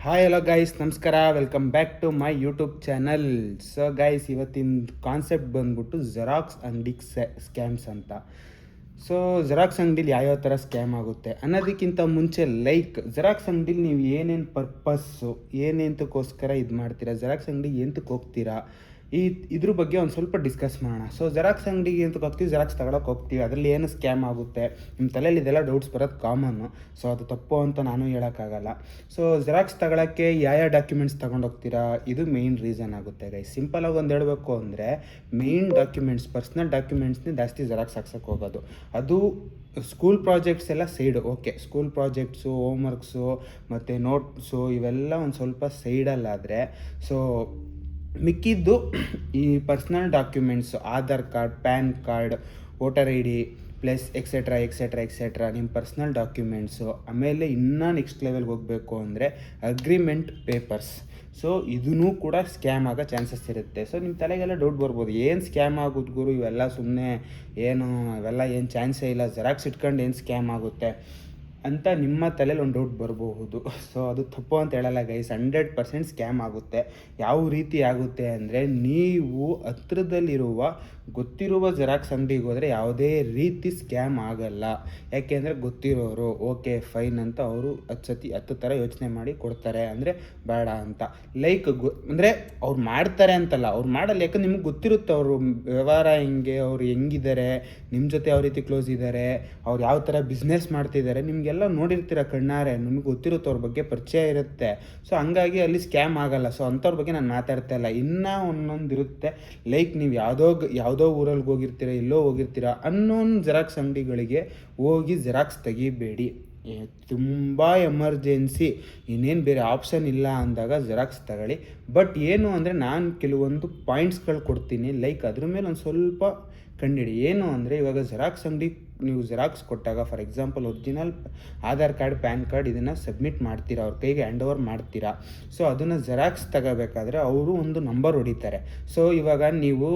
Hi hello guys, ನಮಸ್ಕಾರ. Welcome back to my YouTube channel. So guys, ಇವತ್ತಿನ concept ಬಂದ್ಬಿಟ್ಟು xerox ಅಂಗಡಿ scams ಅಂತ. ಸೊ ಜೆರಾಕ್ಸ್ ಅಂಗಡಿಲಿ ಯಾವ್ಯಾವ ಥರ ಸ್ಕ್ಯಾಮ್ ಆಗುತ್ತೆ ಅನ್ನೋದಕ್ಕಿಂತ ಮುಂಚೆ ಜೆರಾಕ್ಸ್ ಅಂಗಡಿಲಿ ನೀವು ಏನೇನು ಪರ್ಪಸ್ಸು ಏನೇಂತಕ್ಕೋಸ್ಕರ ಇದು ಮಾಡ್ತೀರಾ, ಜೆರಾಕ್ಸ್ ಅಂಗಡಿಗೆ ಎಂತಕ್ಕೆ ಹೋಗ್ತೀರಾ, ಇದ್ರ ಬಗ್ಗೆ ಒಂದು ಸ್ವಲ್ಪ ಡಿಸ್ಕಸ್ ಮಾಡೋಣ. ಸೊ ಜೆರಾಕ್ಸ್ ಅಂಗಡಿಗೆ ಎಂತಕ್ಕೆ ಹೋಗ್ತೀವಿ, ಜೆರಾಕ್ಸ್ ತಗೊಳಕ್ಕೆ ಹೋಗ್ತೀವಿ, ಅದರಲ್ಲಿ ಏನು ಸ್ಕ್ಯಾಮ್ ಆಗುತ್ತೆ, ನಿಮ್ಮ ತಲೆಯಲ್ಲಿ ಇದೆಲ್ಲ ಡೌಟ್ಸ್ ಬರೋದು ಕಾಮನ್ನು. ಸೊ ಅದು ತಪ್ಪು ಅಂತ ನಾನು ಹೇಳೋಕ್ಕಾಗಲ್ಲ. ಸೊ ಜೆರಾಕ್ಸ್ ತಗೊಳಕ್ಕೆ ಯಾವ ಡಾಕ್ಯುಮೆಂಟ್ಸ್ ತೊಗೊಂಡೋಗ್ತೀರಾ, ಇದು ಮೇಯ್ನ್ ರೀಸನ್ ಆಗುತ್ತೆ ಗೈಸ್. ಸಿಂಪಲಾಗಿ ಒಂದು ಹೇಳಬೇಕು ಅಂದರೆ, ಮೇಯ್ನ್ ಡಾಕ್ಯುಮೆಂಟ್ಸ್, ಪರ್ಸ್ನಲ್ ಡಾಕ್ಯುಮೆಂಟ್ಸ್ನೇ ಜಾಸ್ತಿ ಜೆರಾಕ್ಸ್ ಹಾಕ್ಸೋಕ್ಕೆ ಹೋಗೋದು. ಅದು ಸ್ಕೂಲ್ ಪ್ರಾಜೆಕ್ಟ್ಸ್ ಎಲ್ಲ ಸೈಡು, ಓಕೆ, ಸ್ಕೂಲ್ ಪ್ರಾಜೆಕ್ಟ್ಸು, ಹೋಮ್ವರ್ಕ್ಸು ಮತ್ತು ನೋಟ್ಸು ಇವೆಲ್ಲ ಒಂದು ಸ್ವಲ್ಪ ಸೈಡಲ್ಲಾದರೆ, ಸೊ ಮಿಕ್ಕಿದ್ದು ಈ personal documents, Aadhaar card, PAN card, voter I D plus etcetera ನಿಮ್ಮ ಪರ್ಸ್ನಲ್ ಡಾಕ್ಯುಮೆಂಟ್ಸು. ಆಮೇಲೆ ಇನ್ನೂ ನೆಕ್ಸ್ಟ್ ಲೆವೆಲ್ಗೆ ಹೋಗಬೇಕು ಅಂದರೆ ಅಗ್ರಿಮೆಂಟ್ ಪೇಪರ್ಸ್. ಸೊ ಇದೂ ಕೂಡ ಸ್ಕ್ಯಾಮ್ ಆಗೋ ಚಾನ್ಸಸ್ ಇರುತ್ತೆ. ಸೊ ನಿಮ್ಮ ತಲೆಗೆಲ್ಲ ಡೌಟ್ ಬರ್ಬೋದು, ಏನು ಸ್ಕ್ಯಾಮ್ ಆಗೋದು ಗುರು, ಇವೆಲ್ಲ ಸುಮ್ಮನೆ ಇವೆಲ್ಲ ಏನು ಚಾನ್ಸೇ ಇಲ್ಲ, ಜೆರಾಕ್ಸ್ ಇಟ್ಕೊಂಡು ಏನು ಸ್ಕ್ಯಾಮ್ ಆಗುತ್ತೆ ಅಂತ ನಿಮ್ಮ ತಲೆಯಲ್ಲಿ ಒಂದು ಡೌಟ್ ಬರಬಹುದು. ಸೊ ಅದು ತಪ್ಪು ಅಂತ ಹೇಳಲ್ಲ ಗೈಸ್, 100% ಸ್ಕ್ಯಾಮ್ ಆಗುತ್ತೆ. ಯಾವ ರೀತಿ ಆಗುತ್ತೆ ಅಂದರೆ, ನೀವು ಹತ್ರದಲ್ಲಿರುವ ಗೊತ್ತಿರುವ ಜೆರಾಕ್ಸ್ ಅಂಗಡಿಗೆ ಹೋದರೆ ಯಾವುದೇ ರೀತಿ ಸ್ಕ್ಯಾಮ್ ಆಗಲ್ಲ. ಯಾಕೆಂದರೆ ಗೊತ್ತಿರೋರು, ಓಕೆ ಫೈನ್ ಅಂತ ಅವರು 10 ಥರ ಯೋಚನೆ ಮಾಡಿ ಕೊಡ್ತಾರೆ, ಅಂದರೆ ಬೇಡ ಅಂತ. ಅಂದರೆ ಅವ್ರು ಮಾಡ್ತಾರೆ ಅಂತಲ್ಲ, ಅವ್ರು ಮಾಡಲ್ಲ, ಯಾಕಂದ್ರೆ ನಿಮ್ಗೆ ಗೊತ್ತಿರುತ್ತೆ ಅವರು ವ್ಯವಹಾರ ಹೆಂಗೆ, ಅವ್ರು ಹೆಂಗಿದ್ದಾರೆ, ನಿಮ್ಮ ಜೊತೆ ಯಾವ ರೀತಿ ಕ್ಲೋಸ್ ಇದ್ದಾರೆ, ಅವ್ರು ಯಾವ ಥರ ಬಿಸ್ನೆಸ್ ಮಾಡ್ತಿದ್ದಾರೆ, ನಿಮಗೆಲ್ಲ ನೋಡಿರ್ತೀರ ಕಣ್ಣಾರೆ, ನಿಮಗೆ ಗೊತ್ತಿರುತ್ತೆ, ಅವ್ರ ಬಗ್ಗೆ ಪರಿಚಯ ಇರುತ್ತೆ. ಸೊ ಹಂಗಾಗಿ ಅಲ್ಲಿ ಸ್ಕ್ಯಾಮ್ ಆಗಲ್ಲ. ಸೊ ಅಂಥವ್ರ ಬಗ್ಗೆ ನಾನು ಮಾತಾಡ್ತಾ ಇಲ್ಲ. ಇನ್ನೂ ಒಂದೊಂದು ಇರುತ್ತೆ, ನೀವು ಯಾವುದೋ ಊರಲ್ಲಿ ಹೋಗಿರ್ತೀರ, ಎಲ್ಲೋ ಹೋಗಿರ್ತೀರ, ಅನ್ನೋನ್ ಜೆರಾಕ್ಸ್ ಅಂಗಡಿಗಳಿಗೆ ಹೋಗಿ ಜೆರಾಕ್ಸ್ ತೆಗಿಬೇಡಿ. ತುಂಬ ಎಮರ್ಜೆನ್ಸಿ, ಇನ್ನೇನು ಬೇರೆ ಆಪ್ಷನ್ ಇಲ್ಲ ಅಂದಾಗ ಜೆರಾಕ್ಸ್ ತಗೊಳ್ಳಿ. ಬಟ್ ಏನು ಅಂದರೆ, ನಾನು ಕೆಲವೊಂದು ಪಾಯಿಂಟ್ಸ್ಗಳು ಕೊಡ್ತೀನಿ, ಅದ್ರ ಮೇಲೆ ಒಂದು ಸ್ವಲ್ಪ ಕಂಡಿಡಿ. ಏನು ಅಂದರೆ, ಇವಾಗ ಜೆರಾಕ್ಸ್ ಅಂಗಡಿ ನೀವು ಜೆರಾಕ್ಸ್ ಕೊಟ್ಟಾಗ, for example original Aadhaar card, PAN card ಇದನ್ನು ಸಬ್ಮಿಟ್ ಮಾಡ್ತೀರಾ, ಅವ್ರ ಕೈಗೆ ಹ್ಯಾಂಡ್ ಓವರ್ ಮಾಡ್ತೀರಾ. ಸೊ ಅದನ್ನು ಜೆರಾಕ್ಸ್ ತಗೋಬೇಕಾದ್ರೆ ಅವರು ಒಂದು ನಂಬರ್ ಹೊಡಿತಾರೆ. ಸೊ ಇವಾಗ ನೀವು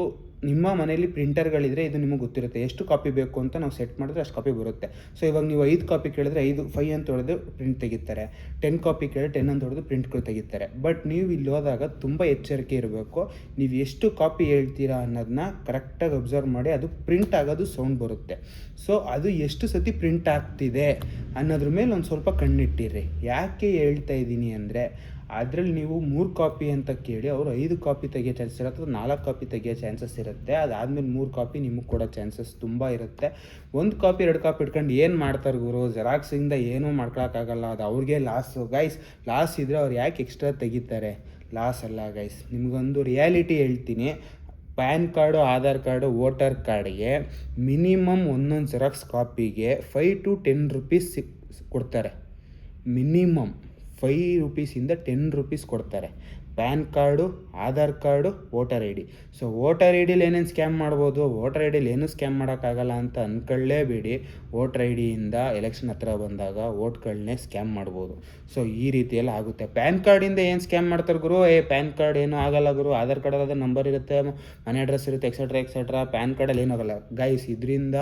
ನಿಮ್ಮ ಮನೇಲಿ ಪ್ರಿಂಟರ್ಗಳಿದ್ರೆ ಇದು ನಿಮಗೆ ಗೊತ್ತಿರುತ್ತೆ, ಎಷ್ಟು ಕಾಪಿ ಬೇಕು ಅಂತ ನಾವು ಸೆಟ್ ಮಾಡಿದ್ರೆ ಅಷ್ಟು ಕಾಪಿ ಬರುತ್ತೆ. ಸೊ ಇವಾಗ ನೀವು 5 ಕಾಪಿ ಕೇಳಿದ್ರೆ 5 ಅಂತ ಹೊಡೆದು ಪ್ರಿಂಟ್ ತೆಗಿತಾರೆ, 10 ಕಾಪಿ ಕೇಳಿದ್ರೆ 10 ಅಂತ ಹೊಡೆದು ಪ್ರಿಂಟ್ಗಳು ತೆಗಿತಾರೆ. ಬಟ್ ನೀವು ಇಲ್ಲಿ ಹೋದಾಗ ತುಂಬ ಎಚ್ಚರಿಕೆ ಇರಬೇಕು. ನೀವು ಎಷ್ಟು ಕಾಪಿ ಹೇಳ್ತೀರಾ ಅನ್ನೋದನ್ನ ಕರೆಕ್ಟಾಗಿ ಅಬ್ಸರ್ವ್ ಮಾಡಿ, ಅದು ಪ್ರಿಂಟ್ ಆಗೋದು ಸೌಂಡ್ ಬರುತ್ತೆ. ಸೊ ಅದು ಎಷ್ಟು ಸತಿ ಪ್ರಿಂಟ್ ಆಗ್ತಿದೆ ಅನ್ನೋದ್ರ ಮೇಲೆ ಒಂದು ಸ್ವಲ್ಪ ಕಣ್ಣಿಟ್ಟಿರಿ. ಯಾಕೆ ಹೇಳ್ತಾ ಇದ್ದೀನಿ ಅಂದರೆ, ಅದರಲ್ಲಿ ನೀವು 3 ಕಾಪಿ ಅಂತ ಕೇಳಿ ಅವರು 5 ಕಾಪಿ ತೆಗಿಯೋ ಚಾನ್ಸಸ್ ಇರುತ್ತೆ, 4 ಕಾಪಿ ತೆಗಿಯೋ ಚಾನ್ಸಸ್ ಇರುತ್ತೆ. ಅದಾದಮೇಲೆ 3 ಕಾಪಿ ನಿಮಗೆ ಕೊಡೋ ಚಾನ್ಸಸ್ ತುಂಬ ಇರುತ್ತೆ. 1 ಕಾಪಿ 2 ಕಾಪಿ ಇಟ್ಕೊಂಡು ಏನು ಮಾಡ್ತಾರೆ ಗುರು, ಜೆರಾಕ್ಸಿಂದ ಏನೂ ಮಾಡ್ಕೊಳಕ್ಕಾಗಲ್ಲ, ಅದು ಅವ್ರಿಗೆ ಲಾಸು ಗೈಸ್. ಲಾಸ್ ಇದ್ದರೆ ಅವ್ರು ಯಾಕೆ ಎಕ್ಸ್ಟ್ರಾ ತೆಗಿತಾರೆ, ಲಾಸ್ ಅಲ್ಲ ಗೈಸ್. ನಿಮಗೊಂದು ರಿಯಾಲಿಟಿ ಹೇಳ್ತೀನಿ, pan card, Aadhaar card, voter ಕಾರ್ಡ್ಗೆ ಮಿನಿಮಮ್ ಒಂದೊಂದು ಜೆರಾಕ್ಸ್ ಕಾಪಿಗೆ 5 to 10 ರೂಪೀಸ್ ಕೊಡ್ತಾರೆ. ಮಿನಿಮಮ್ 5 ರೂಪೀಸಿಂದ 10 ರೂಪೀಸ್ ಕೊಡ್ತಾರೆ. Pan card, Aadhaar card, voter I D. So voter I ಡಿಲಿ ಏನೇನು ಸ್ಕ್ಯಾಮ್ ಮಾಡ್ಬೋದು, ವೋಟರ್ ಐ ಡಿಲಿ ಏನೂ ಸ್ಕ್ಯಾಮ್ ಮಾಡೋಕ್ಕಾಗಲ್ಲ ಅಂತ ಅಂದ್ಕೊಳ್ಳೇಬೇಡಿ. ವೋಟರ್ ಐ ಡಿಯಿಂದ ಎಲೆಕ್ಷನ್ ಹತ್ರ ಬಂದಾಗ ವೋಟ್ಗಳನ್ನೇ ಸ್ಕ್ಯಾಮ್ ಮಾಡ್ಬೋದು. ಸೊ ಈ ರೀತಿಯೆಲ್ಲ ಆಗುತ್ತೆ. ಪ್ಯಾನ್ ಕಾರ್ಡಿಂದ ಏನು ಸ್ಕ್ಯಾಮ್ ಮಾಡ್ತಾರೆ ಗುರು, ಪ್ಯಾನ್ ಕಾರ್ಡ್ ಏನೂ ಆಗಲ್ಲ ಗುರು, ಆಧಾರ್ ಕಾರ್ಡಲ್ಲಿ ನಂಬರ್ ಇರುತ್ತೆ, ಮನೆ ಅಡ್ರೆಸ್ ಇರುತ್ತೆ, ಎಕ್ಸೆಟ್ರಾ. ಪ್ಯಾನ್ ಕಾರ್ಡಲ್ಲಿ ಏನೂ ಆಗಲ್ಲ ಗೈಸ್. ಇದರಿಂದ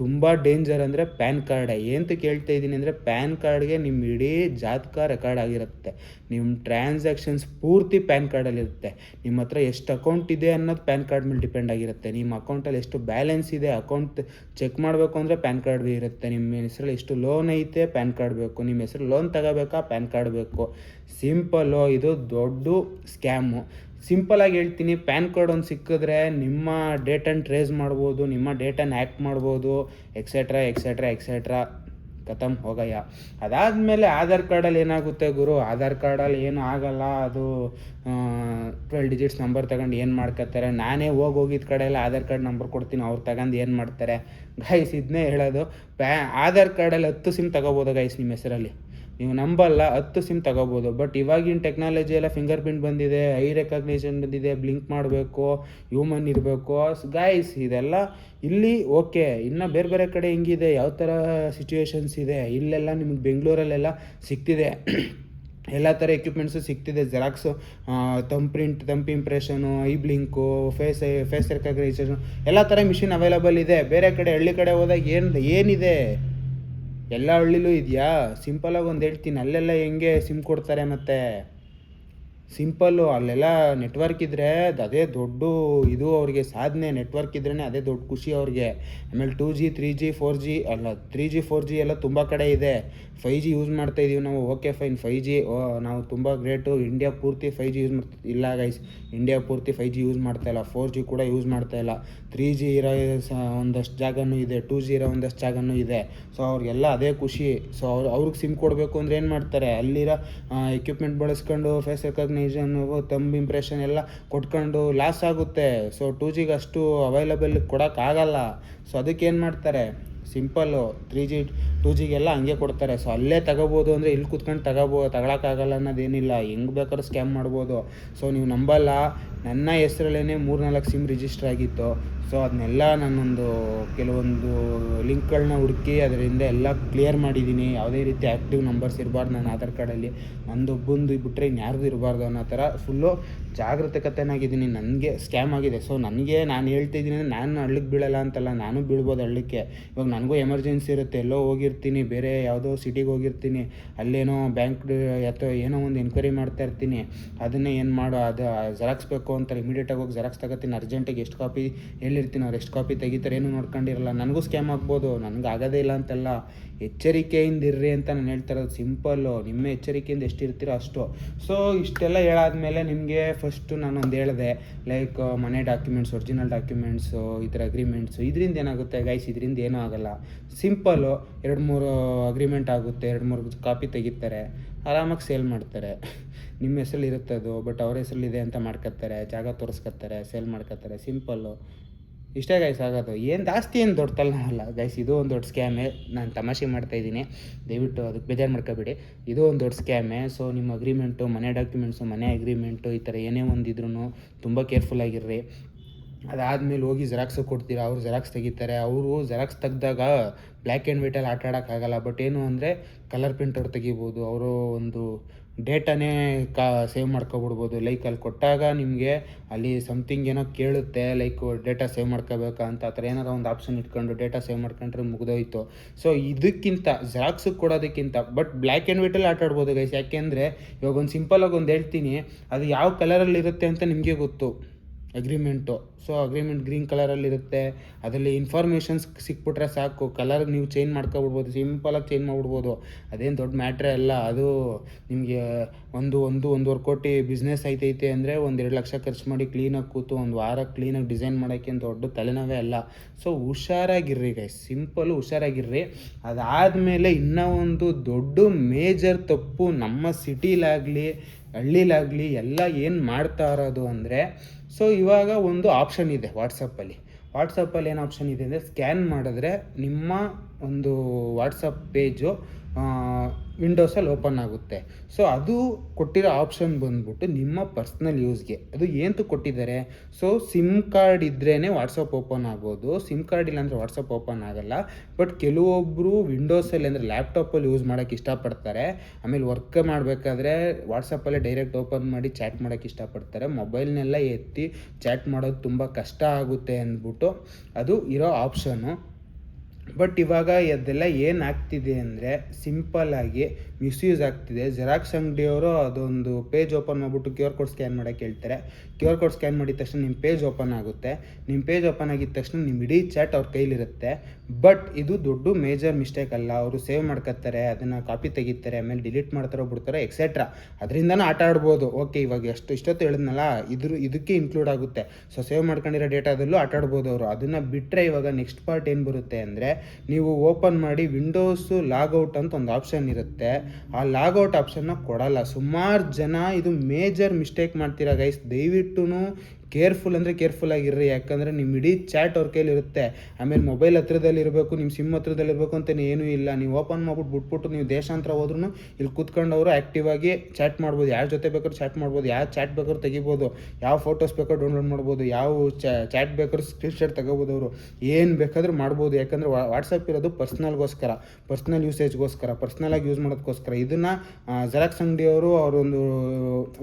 ತುಂಬ ಡೇಂಜರ್ ಅಂದರೆ ಪ್ಯಾನ್ ಕಾರ್ಡ್. ಏನಂತ ಕೇಳ್ತಾ ಇದ್ದೀನಿ ಅಂದರೆ, ಪ್ಯಾನ್ ಕಾರ್ಡ್ಗೆ ನಿಮ್ಮ ಇಡೀ ಜಾತಕ ರೆಕಾರ್ಡ್ ಆಗಿರುತ್ತೆ, ನಿಮ್ಮ ಟ್ರಾನ್ಸಾಕ್ಷನ್ಸ್ ಪೂರ್ತಿ ಪ್ಯಾನ್ ಕಾರ್ಡಲ್ಲಿರುತ್ತೆ. ನಿಮ್ಮ ಹತ್ರ ಎಷ್ಟು ಅಕೌಂಟ್ ಇದೆ ಅನ್ನೋದು ಪ್ಯಾನ್ ಕಾರ್ಡ್ ಮೇಲೆ ಡಿಪೆಂಡ್ ಆಗಿರುತ್ತೆ. ನಿಮ್ಮ ಅಕೌಂಟಲ್ಲಿ ಎಷ್ಟು ಬ್ಯಾಲೆನ್ಸ್ ಇದೆ, ಅಕೌಂಟ್ ಚೆಕ್ ಮಾಡಬೇಕು ಅಂದರೆ ಪ್ಯಾನ್ ಕಾರ್ಡ್ ಇರುತ್ತೆ. ನಿಮ್ಮ ಹೆಸರಲ್ಲಿ ಎಷ್ಟು ಲೋನ್ ಐತೆ, ಪ್ಯಾನ್ ಕಾರ್ಡ್ ಬೇಕು. ನಿಮ್ಮ ಹೆಸರು ಲೋನ್ ತಗೋಬೇಕಾ, ಪ್ಯಾನ್ ಕಾರ್ಡ್ ಬೇಕು. ಸಿಂಪಲ್ಲು, ಇದು ದೊಡ್ಡ ಸ್ಕ್ಯಾಮು. ಸಿಂಪಲಾಗಿ ಹೇಳ್ತೀನಿ, ಪ್ಯಾನ್ ಕಾರ್ಡ್ ಒಂದು ಸಿಕ್ಕಿದ್ರೆ ನಿಮ್ಮ ಡೇಟನ್ನು ಟ್ರೇಸ್ ಮಾಡ್ಬೋದು, ನಿಮ್ಮ ಡೇಟನ್ನು ಹ್ಯಾಕ್ ಮಾಡ್ಬೋದು, ಎಕ್ಸೆಟ್ರಾ ಖತಮ್ ಹೋಗಯ್ಯ. ಅದಾದಮೇಲೆ ಆಧಾರ್ ಕಾರ್ಡಲ್ಲಿ ಏನಾಗುತ್ತೆ ಗುರು, ಆಧಾರ್ ಕಾರ್ಡಲ್ಲಿ ಏನೂ ಆಗಲ್ಲ, ಅದು 12 ಡಿಜಿಟ್ಸ್ ನಂಬರ್ ತಗೊಂಡು ಏನು ಮಾಡ್ಕೊತಾರೆ. ನಾನೇ ಹೋಗಿದ್ದ ಕಡೆ ಎಲ್ಲ ಆಧಾರ್ ಕಾರ್ಡ್ ನಂಬರ್ ಕೊಡ್ತೀನಿ, ಅವ್ರು ತಗೊಂಡು ಏನು ಮಾಡ್ತಾರೆ ಗೈಸ್. ಇದನ್ನೇ ಹೇಳೋದು, ಆಧಾರ್ ಕಾರ್ಡಲ್ಲಿ 10 ಸಿಮ್ ತಗೋಬೋದು ಗೈಸ್. ನಿಮ್ಮ ಹೆಸರಲ್ಲಿ ನೀವು ನಂಬಲ್ಲ, 10 ಸಿಮ್ ತಗೋಬೋದು. ಬಟ್ ಇವಾಗಿನ ಟೆಕ್ನಾಲಜಿ ಎಲ್ಲ ಫಿಂಗರ್ ಪ್ರಿಂಟ್ ಬಂದಿದೆ, ಐ ರೆಕಗ್ನಿಷನ್ ಬಂದಿದೆ, ಬ್ಲಿಂಕ್ ಮಾಡಬೇಕು, ಹ್ಯೂಮನ್ ಇರಬೇಕು ಗೈಸ್. ಇದೆಲ್ಲ ಇಲ್ಲಿ ಓಕೆ. ಇನ್ನು ಬೇರೆ ಕಡೆ ಹೆಂಗಿದೆ, ಯಾವ ಥರ ಸಿಚುವೇಶನ್ಸ್ ಇದೆ, ಇಲ್ಲೆಲ್ಲ ನಿಮಗೆ ಬೆಂಗಳೂರಲ್ಲೆಲ್ಲ ಸಿಗ್ತಿದೆ, ಎಲ್ಲ ಥರ ಎಕ್ವಿಪ್ಮೆಂಟ್ಸು ಸಿಗ್ತಿದೆ. ಜೆರಾಕ್ಸು, ತಂಪ್ ಇಂಪ್ರೆಷನು, ಐ ಬ್ಲಿಂಕು, ಫೇಸ್ ರೆಕಗ್ನೈಸೇಷನು, ಎಲ್ಲ ಥರ ಮಿಷಿನ್ ಅವೈಲಬಲ್ ಇದೆ. ಬೇರೆ ಕಡೆ ಹಳ್ಳಿ ಕಡೆ ಹೋದಾಗ ಏನಿದೆ ಎಲ್ಲ ಹಳ್ಳಿಲೂ ಇದೆಯಾ? ಸಿಂಪಲಾಗಿ ಒಂದು ಹೇಳ್ತೀನಿ, ಅಲ್ಲೆಲ್ಲ ಹೆಂಗೆ ಸಿಮ್ ಕೊಡ್ತಾರೆ ಮತ್ತು ಸಿಂಪಲ್ಲು ಅಲ್ಲೆಲ್ಲ ನೆಟ್ವರ್ಕ್ ಇದ್ದರೆ ಅದೇ ದೊಡ್ಡ ಇದು ಅವ್ರಿಗೆ ಸಾಧನೆ. ನೆಟ್ವರ್ಕ್ ಇದ್ರೇ ಅದೇ ದೊಡ್ಡ ಖುಷಿ ಅವ್ರಿಗೆ. ಆಮೇಲೆ 2G 3G 4G ಅಲ್ಲ 3G 4G ಎಲ್ಲ ತುಂಬ ಕಡೆ ಇದೆ. 5G ಯೂಸ್ ಮಾಡ್ತಾಯಿದ್ದೀವಿ ನಾವು, ಓಕೆ ಫೈನ್. 5G ನಾವು ತುಂಬ ಗ್ರೇಟು. ಇಂಡಿಯಾ ಪೂರ್ತಿ 5G ಯೂಸ್ ಇಲ್ಲ ಗೈಸ್, ಇಂಡಿಯಾ ಪೂರ್ತಿ 5G ಯೂಸ್ ಮಾಡ್ತಾಯಿಲ್ಲ. 4G ಕೂಡ ಯೂಸ್ ಮಾಡ್ತಾಯಿಲ್ಲ. 3G ಇರೋ ಒಂದಷ್ಟು ಜಾಗನೂ ಇದೆ, 2G ಇರೋ ಒಂದಷ್ಟು ಜಾಗನೂ ಇದೆ. ಸೊ ಅವ್ರಿಗೆಲ್ಲ ಅದೇ ಖುಷಿ. ಸೊ ಅವ್ರಿಗೆ ಸಿಮ್ ಕೊಡಬೇಕು ಅಂದರೆ ಏನು ಮಾಡ್ತಾರೆ, ಅಲ್ಲಿರೋ ಎಕ್ವಿಪ್ಮೆಂಟ್ ಬಳಸ್ಕೊಂಡು ಫೇಸ್ ರೆಕಗ್ನೈಷನ್, ತಂಬ್ ಇಂಪ್ರೆಷನ್ ಎಲ್ಲ ಕೊಟ್ಕೊಂಡು ಲಾಸ್ ಆಗುತ್ತೆ. ಸೊ 2Gಗೆ ಅಷ್ಟು ಅವೈಲಬಲ್ ಕೊಡೋಕ್ಕಾಗಲ್ಲ. ಸೊ ಅದಕ್ಕೆ ಏನು ಮಾಡ್ತಾರೆ, ಸಿಂಪಲ್ಲು 3G 2Gಗೆಲ್ಲ ಹಂಗೆ ಕೊಡ್ತಾರೆ. ಸೊ ಅಲ್ಲೇ ತಗೋಬೋದು ಅಂದರೆ ಇಲ್ಲಿ ಕೂತ್ಕೊಂಡು ತಗೊಳಕ್ಕಾಗಲ್ಲ ಅನ್ನೋದೇನಿಲ್ಲ, ಹೆಂಗೆ ಬೇಕಾದ್ರೂ ಸ್ಕ್ಯಾಮ್ ಮಾಡ್ಬೋದು. ಸೊ ನೀವು ನಂಬಲ್ಲ, ನನ್ನ ಹೆಸ್ರಲ್ಲೇ 3-4 ಸಿಮ್ ರಿಜಿಸ್ಟರ್ ಆಗಿತ್ತು. ಸೊ ಅದನ್ನೆಲ್ಲ ನಾನೊಂದು ಕೆಲವೊಂದು ಲಿಂಕ್ಗಳನ್ನ ಹುಡುಕಿ ಅದರಿಂದ ಎಲ್ಲ ಕ್ಲಿಯರ್ ಮಾಡಿದ್ದೀನಿ. ಯಾವುದೇ ರೀತಿ ಆ್ಯಕ್ಟಿವ್ ನಂಬರ್ಸ್ ಇರಬಾರ್ದು ನನ್ನ ಆಧಾರ್ ಕಾರ್ಡಲ್ಲಿ, ನಂದೊಬ್ಬಂದು ಬಿಟ್ಟರೆ ಇನ್ಯಾರ್ದು ಇರಬಾರ್ದು ಅನ್ನೋ ಥರ ಫುಲ್ಲು ಜಾಗೃತೆಕತೆನಾಗಿದ್ದೀನಿ. ನನಗೆ ಸ್ಕ್ಯಾಮ್ ಆಗಿದೆ. ಸೊ ನನಗೆ ನಾನು ಹೇಳ್ತಿದ್ದೀನಿ, ನಾನು ಹಳ್ಳಕ್ಕೆ ಬೀಳಲ್ಲ ಅಂತಲ್ಲ, ನಾನು ಬೀಳ್ಬೋದು ಹಳ್ಳಕ್ಕೆ. ಇವಾಗ ನನಗೂ ಎಮರ್ಜೆನ್ಸಿ ಇರುತ್ತೆ, ಎಲ್ಲೋ ಹೋಗಿರ್ತೀನಿ, ಬೇರೆ ಯಾವುದೋ ಸಿಟಿಗೆ ಹೋಗಿರ್ತೀನಿ, ಅಲ್ಲೇನೋ ಬ್ಯಾಂಕ್ ಅಥವಾ ಏನೋ ಒಂದು ಎನ್ಕ್ವೈರಿ ಮಾಡ್ತಾ ಇರ್ತೀನಿ. ಅದನ್ನೇ ಏನು ಮಾಡೋ, ಅದು ಜೆರಾಕ್ಸ್ ಬೇಕು ಅಂತಾರೆ, ಇಮಿಡಿಯೇಟಾಗಿ ಹೋಗಿ ಜೆರಾಕ್ಸ್ ತಗೋತೀನಿ. ಅರ್ಜೆಂಟಿಗೆ ಎಷ್ಟು ಕಾಪಿ ಹೇಳಿರ್ತೀನಿ, ಅವ್ರು ಎಷ್ಟು ಕಾಪಿ ತೆಗಿತಾರೆ ಏನೂ ನೋಡ್ಕೊಂಡಿರಲ್ಲ. ನನಗೂ ಸ್ಕ್ಯಾಮ್ ಆಗ್ಬೋದು, ನನಗೆ ಆಗೋದೇ ಇಲ್ಲ ಅಂತಲ್ಲ. ಎಚ್ಚರಿಕೆಯಿಂದ ಇರ್ರಿ ಅಂತ ನಾನು ಹೇಳ್ತಾ ಇರೋದು. ಸಿಂಪಲ್ಲು, ನಿಮ್ಮ ಎಚ್ಚರಿಕೆಯಿಂದ ಎಷ್ಟಿರ್ತೀರೋ ಅಷ್ಟು. ಸೊ ಇಷ್ಟೆಲ್ಲ ಹೇಳಾದ್ಮೇಲೆ ನಿಮಗೆ ಫಸ್ಟು ನಾನೊಂದು ಹೇಳಿದೆ, ಲೈಕ್ ಮನೆ ಡಾಕ್ಯುಮೆಂಟ್ಸ್, ಒರಿಜಿನಲ್ ಡಾಕ್ಯುಮೆಂಟ್ಸು, ಈ ಥರ ಅಗ್ರಿಮೆಂಟ್ಸು. ಇದರಿಂದ ಏನಾಗುತ್ತೆ ಗೈಸ್, ಇದರಿಂದ ಏನೂ ಆಗೋಲ್ಲ. ಸಿಂಪಲ್ಲು 2-3 ಅಗ್ರಿಮೆಂಟ್ ಆಗುತ್ತೆ, 2-3 ಕಾಪಿ ತೆಗಿತಾರೆ, ಆರಾಮಾಗಿ ಸೇಲ್ ಮಾಡ್ತಾರೆ. ನಿಮ್ಮ ಹೆಸರಲ್ಲಿ ಇರುತ್ತೆ ಅದು, ಬಟ್ ಅವ್ರ ಹೆಸರಲ್ಲಿದೆ ಅಂತ ಮಾಡ್ಕೊತಾರೆ, ಜಾಗ ತೋರಿಸ್ಕೊತಾರೆ, ಸೇಲ್ ಮಾಡ್ಕೊತಾರೆ. ಸಿಂಪಲ್ಲು ಇಷ್ಟೇ ಗೈಸ್ ಆಗೋದು. ಏನು ಜಾಸ್ತಿ ಏನು ದೊಡ್ಡ ತಲೆನೋವಲ್ಲ ಗೈಸ್. ಇದು ಒಂದು ದೊಡ್ಡ ಸ್ಕ್ಯಾಮೇ. ನಾನು ತಮಾಷೆ ಮಾಡ್ತಾಯಿದ್ದೀನಿ, ದಯವಿಟ್ಟು ಅದಕ್ಕೆ ಬೇಜಾರು ಮಾಡ್ಕೋಬೇಡಿ. ಇದು ಒಂದು ದೊಡ್ಡ ಸ್ಕ್ಯಾಮೇ. ಸೊ ನಿಮ್ಮ ಅಗ್ರಿಮೆಂಟು, ಮನೆ ಡಾಕ್ಯುಮೆಂಟ್ಸು, ಮನೆ ಅಗ್ರಿಮೆಂಟು, ಈ ಥರ ಏನೇ ಒಂದಿದ್ರೂ ತುಂಬ ಕೇರ್ಫುಲ್ಲಾಗಿರ್ರಿ. ಅದಾದಮೇಲೆ ಹೋಗಿ ಜೆರಾಕ್ಸು ಕೊಡ್ತೀರಾ, ಅವ್ರು ಜೆರಾಕ್ಸ್ ತೆಗಿತಾರೆ. ಅವರು ಜೆರಾಕ್ಸ್ ತೆಗ್ದಾಗ ಬ್ಲ್ಯಾಕ್ ಆ್ಯಂಡ್ ವೈಟಲ್ಲಿ ಆಟ ಆಡೋಕ್ಕಾಗಲ್ಲ. ಬಟ್ ಏನು ಅಂದರೆ ಕಲರ್ ಪ್ರಿಂಟರ್ ತೆಗಿಬೋದು. ಅವರು ಒಂದು ಡೇಟಾನೇ ಸೇವ್ ಮಾಡ್ಕೊಬಿಡ್ಬೋದು. ಲೈಕ್ ಅಲ್ಲಿ ಕೊಟ್ಟಾಗ ನಿಮಗೆ ಅಲ್ಲಿ ಸಮಥಿಂಗ್ ಏನೋ ಕೇಳುತ್ತೆ, ಲೈಕ್ ಡೇಟಾ ಸೇವ್ ಮಾಡ್ಕೋಬೇಕಾ ಅಂತ. ಆ ಥರ ಏನಾರು ಒಂದು ಆಪ್ಷನ್ ಇಟ್ಕೊಂಡು ಡೇಟಾ ಸೇವ್ ಮಾಡ್ಕೊಂಡ್ರೆ ಮುಗಿದೋಯ್ತು. ಸೊ ಇದಕ್ಕಿಂತ ಜೆರಾಕ್ಸಿಗೆ ಕೊಡೋದಕ್ಕಿಂತ ಬಟ್ ಬ್ಲ್ಯಾಕ್ ಆ್ಯಂಡ್ ವೈಟಲ್ಲಿ ಆಟ ಆಡ್ಬೋದು ಗೈಸ್. ಯಾಕೆಂದರೆ ಇವಾಗ ಒಂದು ಸಿಂಪಲಾಗಿ ಒಂದು ಹೇಳ್ತೀನಿ, ಅದು ಯಾವ ಕಲರಲ್ಲಿ ಇರುತ್ತೆ ಅಂತ ನಿಮಗೆ ಗೊತ್ತು, ಅಗ್ರಿಮೆಂಟು. ಸೊ ಅಗ್ರಿಮೆಂಟ್ ಗ್ರೀನ್ ಕಲರಲ್ಲಿರುತ್ತೆ. ಅದರಲ್ಲಿ ಇನ್ಫಾರ್ಮೇಷನ್ಸ್ ಸಿಕ್ಬಿಟ್ರೆ ಸಾಕು, ಕಲರ್ ನೀವು ಚೇಂಜ್ ಮಾಡ್ಕೊಬಿಡ್ಬೋದು, ಸಿಂಪಲಾಗಿ ಚೇಂಜ್ ಮಾಡಿಬಿಡ್ಬೋದು. ಅದೇನು ದೊಡ್ಡ ಮ್ಯಾಟ್ರೇ ಅಲ್ಲ. ಅದು ನಿಮಗೆ 1-1.5 ಕೋಟಿ ಬಿಸ್ನೆಸ್ ಐತೈತೆ ಅಂದರೆ 1-2 ಲಕ್ಷ ಖರ್ಚು ಮಾಡಿ ಕ್ಲೀನಾಗಿ ಕೂತು ಒಂದು ವಾರ ಕ್ಲೀನಾಗಿ ಡಿಸೈನ್ ಮಾಡೋಕ್ಕೆ ದೊಡ್ಡ ತಲೆನೋವೇ ಅಲ್ಲ. ಸೊ ಹುಷಾರಾಗಿರ್ರಿ ಗೈಸ್, ಸಿಂಪಲ್ಲು ಹುಷಾರಾಗಿರ್ರಿ. ಅದಾದಮೇಲೆ ಇನ್ನೂ ಒಂದು ದೊಡ್ಡ ಮೇಜರ್ ತಪ್ಪು ನಮ್ಮ ಸಿಟಿಲಾಗಲಿ ಹಳ್ಳಿಲಾಗಲಿ ಎಲ್ಲ ಏನು ಮಾಡ್ತಾ ಇರೋದು ಅಂದರೆ, ಸೊ ಇವಾಗ ಒಂದು ಆಪ್ಷನ್ ಇದೆ ವಾಟ್ಸಪ್ಪಲ್ಲಿ ಏನು ಆಪ್ಷನ್ ಇದೆ ಅಂದರೆ, ಸ್ಕ್ಯಾನ್ ಮಾಡಿದ್ರೆ ನಿಮ್ಮ ಒಂದು ವಾಟ್ಸಪ್ ಪೇಜು ವಿಂಡೋಸಲ್ಲಿ ಓಪನ್ ಆಗುತ್ತೆ. ಸೊ ಅದು ಕೊಟ್ಟಿರೋ ಆಪ್ಷನ್ ಬಂದ್ಬಿಟ್ಟು ನಿಮ್ಮ ಪರ್ಸ್ನಲ್ ಯೂಸ್ಗೆ. ಅದು ಏನಂತ ಕೊಟ್ಟಿದ್ದಾರೆ, ಸೊ ಸಿಮ್ ಕಾರ್ಡ್ ಇದ್ರೇ ವಾಟ್ಸಪ್ ಓಪನ್ ಆಗೋದು, ಸಿಮ್ ಕಾರ್ಡ್ ಇಲ್ಲ ಅಂದರೆ ವಾಟ್ಸಪ್ ಓಪನ್ ಆಗೋಲ್ಲ. ಬಟ್ ಕೆಲವೊಬ್ಬರು ವಿಂಡೋಸಲ್ಲಿ ಅಂದರೆ ಲ್ಯಾಪ್ಟಾಪಲ್ಲಿ ಯೂಸ್ ಮಾಡೋಕ್ಕೆ ಇಷ್ಟಪಡ್ತಾರೆ. ಆಮೇಲೆ ವರ್ಕ್ ಮಾಡಬೇಕಾದ್ರೆ ವಾಟ್ಸಪ್ಪಲ್ಲೇ ಡೈರೆಕ್ಟ್ ಓಪನ್ ಮಾಡಿ ಚಾಟ್ ಮಾಡೋಕ್ಕೆ ಇಷ್ಟಪಡ್ತಾರೆ. ಮೊಬೈಲ್ನೆಲ್ಲ ಎತ್ತಿ ಚಾಟ್ ಮಾಡೋದು ತುಂಬ ಕಷ್ಟ ಆಗುತ್ತೆ ಅಂದ್ಬಿಟ್ಟು ಅದು ಇರೋ ಆಪ್ಷನು. ಬಟ್ ಇವಾಗ ಅದೆಲ್ಲ ಏನಾಗ್ತಿದೆ ಅಂದರೆ, ಸಿಂಪಲ್ಲಾಗಿ ಮಿಸ್ಯೂಸ್ ಆಗ್ತಿದೆ. ಜೆರಾಕ್ಸ್ ಅಂಗಡಿಯವರು ಅದೊಂದು ಪೇಜ್ ಓಪನ್ ಮಾಡಿಬಿಟ್ಟು QR ಕೋಡ್ ಸ್ಕ್ಯಾನ್ ಮಾಡೋಕ್ಕೆ ಹೇಳ್ತಾರೆ. QR ಕೋಡ್ ಸ್ಕ್ಯಾನ್ ಮಾಡಿದ ತಕ್ಷಣ ನಿಮ್ಮ ಪೇಜ್ ಓಪನ್ ಆಗುತ್ತೆ. ನಿಮ್ಮ ಪೇಜ್ ಓಪನ್ ಆಗಿದ ತಕ್ಷಣ ನಿಮ್ಮ ಇಡೀ ಚಾಟ್ ಅವ್ರ ಕೈಲಿರುತ್ತೆ. ಬಟ್ ಇದು ದೊಡ್ಡ ಮೇಜರ್ ಮಿಸ್ಟೇಕ್ ಅಲ್ಲ. ಅವರು ಸೇವ್ ಮಾಡ್ಕೊತಾರೆ, ಅದನ್ನು ಕಾಪಿ ತೆಗಿತಾರೆ, ಆಮೇಲೆ ಡಿಲೀಟ್ ಮಾಡ್ತಾರೋ ಬಿಡ್ತಾರೋ ಎಕ್ಸೆಟ್ರಾ. ಅದರಿಂದನೂ ಆಟ ಆಡ್ಬೋದು. ಓಕೆ, ಇವಾಗ ಇಷ್ಟೊತ್ತು ಹೇಳಿದ್ನಲ್ಲ, ಇದಕ್ಕೆ ಇನ್ಕ್ಲೂಡ್ ಆಗುತ್ತೆ. ಸೊ ಸೇವ್ ಮಾಡ್ಕೊಂಡಿರೋ ಡೇಟಾದಲ್ಲೂ ಆಟ ಆಡ್ಬೋದು ಅವರು. ಅದನ್ನು ಬಿಟ್ಟರೆ ಇವಾಗ ನೆಕ್ಸ್ಟ್ ಪಾರ್ಟ್ ಏನು ಬರುತ್ತೆ ಅಂದರೆ, ನೀವು ಓಪನ್ ಮಾಡಿ ವಿಂಡೋಸು ಲಾಗೌಟ್ ಅಂತ ಒಂದು ಆಪ್ಷನ್ ಇರುತ್ತೆ. ಆ ಲಾಗೌಟ್ ಆಪ್ಷನ್ನ ಕೊಡಲ್ಲ. ಸುಮಾರು ಜನ ಇದು ಮೇಜರ್ ಮಿಸ್ಟೇಕ್ ಮಾಡ್ತೀರಾ ಗೈಸ್. ದಯವಿಟ್ಟು ಕೇರ್ಫುಲ್ ಅಂದರೆ ಕೇರ್ಫುಲ್ ಆಗಿರ್ರಿ. ಯಾಕಂದರೆ ನಿಮ್ಮ ಇಡೀ ಚಾಟ್ ಅವ್ರ ಕೈಲಿರುತ್ತೆ. ಆಮೇಲೆ ಮೊಬೈಲ್ ಹತ್ರದಲ್ಲಿರಬೇಕು, ನಿಮ್ಮ ಸಿಮ್ ಹತ್ರದಲ್ಲಿರಬೇಕು ಅಂತಲೇ ಏನೂ ಇಲ್ಲ. ನೀವು ಓಪನ್ ಮಾಡ್ಬಿಟ್ಟು ಬಿಟ್ಬಿಟ್ಟು ನೀವು ದೇಶಾಂತರ ಹೋದ್ರೂ ಇಲ್ಲಿ ಕೂತ್ಕೊಂಡವರು ಆ್ಯಕ್ಟಿವ್ ಆಗಿ ಚಾಟ್ ಮಾಡ್ಬೋದು. ಯಾರ ಜೊತೆ ಬೇಕಾದ್ರೂ ಚಾಟ್ ಮಾಡ್ಬೋದು, ಯಾವ ಚಾಟ್ ಬೇಕಾದ್ರೂ ತೆಗಿಬೋದು, ಯಾವ ಫೋಟೋಸ್ ಬೇಕಾದ್ರೂ ಡೌನ್ಲೋಡ್ ಮಾಡ್ಬೋದು, ಯಾವ ಚಾಟ್ ಬೇಕಾದ್ರೂ ಸ್ಕ್ರೀನ್ಶಾಟ್ ತಗೋಬೋದು. ಅವರು ಏನು ಬೇಕಾದರೂ ಮಾಡ್ಬೋದು. ಯಾಕಂದರೆ ವಾಟ್ಸಪ್ ಇರೋದು ಪರ್ಸ್ನಲ್ಗೋಸ್ಕರ, ಪರ್ಸ್ನಲ್ ಯೂಸೇಜ್ಗೋಸ್ಕರ, ಪರ್ಸ್ನಲಾಗಿ ಯೂಸ್ ಮಾಡೋದಕ್ಕೋಸ್ಕರ. ಇದನ್ನು ಜೆರಾಕ್ಸ್ ಅಂಗಡಿಯವರು ಅವರೊಂದು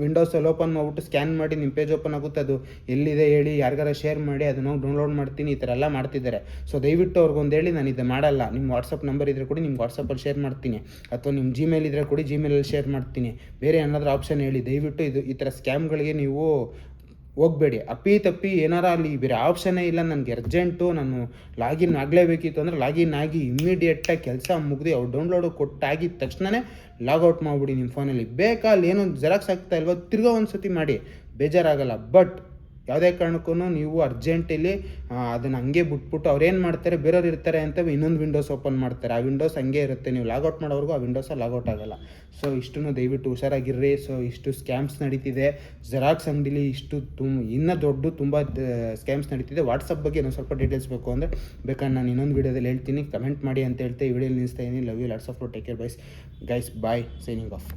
ವಿಂಡೋಸಲ್ಲಿ ಓಪನ್ ಮಾಡಿಬಿಟ್ಟು ಸ್ಕ್ಯಾನ್ ಮಾಡಿ ನಿಮ್ಮ ಪೇಜ್ ಓಪನ್ ಆಗುತ್ತೆ. ಅದು ಎಲ್ಲಿದೆ ಹೇಳಿ, ಯಾರಿಗಾರ ಶೇರ್ ಮಾಡಿ, ಅದನ್ನ ಹೋಗಿ ಡೌನ್ಲೋಡ್ ಮಾಡ್ತೀನಿ, ಈ ಥರ ಎಲ್ಲ ಮಾಡ್ತಿದ್ದಾರೆ. ಸೊ ದಯವಿಟ್ಟು ಅವ್ರಿಗೊಂದು ಹೇಳಿ, ನಾನು ಇದು ಮಾಡಲ್ಲ. ನಿಮ್ಮ ವಾಟ್ಸಪ್ ನಂಬರ್ ಇದ್ದರೆ ಕೊಡಿ, ನಿಮ್ಮ ವಾಟ್ಸಪ್ಪಲ್ಲಿ ಶೇರ್ ಮಾಡ್ತೀನಿ, ಅಥವಾ ನಿಮ್ಮ ಜಿಮೇಲ್ ಇದ್ದರೆ ಕೊಡಿ, ಜಿಮೇಲಲ್ಲಿ ಶೇರ್ ಮಾಡ್ತೀನಿ. ಬೇರೆ ಏನಾದರೂ ಆಪ್ಷನ್ ಹೇಳಿ. ದಯವಿಟ್ಟು ಈ ಥರ ಸ್ಕ್ಯಾಮ್ಗಳಿಗೆ ನೀವು ಹೋಗಬೇಡಿ. ತಪ್ಪಿ ಏನಾರ ಅಲ್ಲಿ ಬೇರೆ ಆಪ್ಷನ್ನೇ ಇಲ್ಲ, ನನಗೆ ಅರ್ಜೆಂಟು, ನಾನು ಲಾಗಿನ್ ಆಗಲೇಬೇಕಿತ್ತು ಅಂದರೆ ಲಾಗಿನ್ ಆಗಿ ಇಮ್ಮಿಡಿಯೇಟಾಗಿ ಕೆಲಸ ಮುಗಿದು ಅವ್ರು ಡೌನ್ಲೋಡು ಕೊಟ್ಟಾಗಿದ್ದ ತಕ್ಷಣವೇ ಲಾಗೌಟ್ ಮಾಡಿಬಿಡಿ ನಿಮ್ಮ ಫೋನಲ್ಲಿ. ಬೇಕಾ ಅಲ್ಲಿ ಏನೋ ಜೆರಾಕ್ಸ್ ಆಗ್ತಾ ಇಲ್ವೋ ತಿರ್ಗಾ ಒಂದು ಸತಿ ಮಾಡಿ, ಬೇಜಾರಾಗಲ್ಲ. ಬಟ್ ಯಾವುದೇ ಕಾರಣಕ್ಕೂ ನೀವು ಅರ್ಜೆಂಟಲ್ಲಿ ಅದನ್ನು ಹಂಗೆ ಬಿಟ್ಬಿಟ್ಟು ಅವ್ರೇನು ಮಾಡ್ತಾರೆ, ಬೇರೆಯವ್ರು ಇರ್ತಾರೆ ಅಂತ ಇನ್ನೊಂದು ವಿಂಡೋಸ್ ಓಪನ್ ಮಾಡ್ತಾರೆ. ಆ ವಿಂಡೋಸ್ ಹಂಗೆ ಇರುತ್ತೆ, ನೀವು ಲಾಗೌಟ್ ಮಾಡೋವರೆಗೂ ಆ ವಿಂಡೋಸಲ್ಲಿ ಲಾಗೌಟ್ ಆಗೋಲ್ಲ. ಸೊ ಇಷ್ಟನ್ನು ದಯವಿಟ್ಟು ಹುಷಾರಾಗಿರ್ರಿ. ಸೊ ಇಷ್ಟು ಸ್ಕ್ಯಾಮ್ಸ್ ನಡೀತಿದೆ ಜೆರಾಕ್ಸ್ ಅಂಗಡಿಲಿ, ಇನ್ನೂ ತುಂಬ ಸ್ಕ್ಯಾಮ್ಸ್ ನಡೀತಿದೆ. ವಾಟ್ಸಪ್ ಬಗ್ಗೆ ಇನ್ನೊಂದು ಸ್ವಲ್ಪ ಡೀಟೇಲ್ಸ್ ಬೇಕು ಅಂದರೆ ಬೇಕಾದ್ರೆ ನಾನು ಇನ್ನೊಂದು ವೀಡಿಯೋದಲ್ಲಿ ಹೇಳ್ತೀನಿ, ಕಮೆಂಟ್ ಮಾಡಿ ಅಂತ ಹೇಳ್ತಾ ಈ ವಿಡಿಯೋಲಿ ನಿಲ್ಲಿಸ್ತಾ ಇದ್ದೀನಿ. Love you, lots of take care guys. Bye, signing of.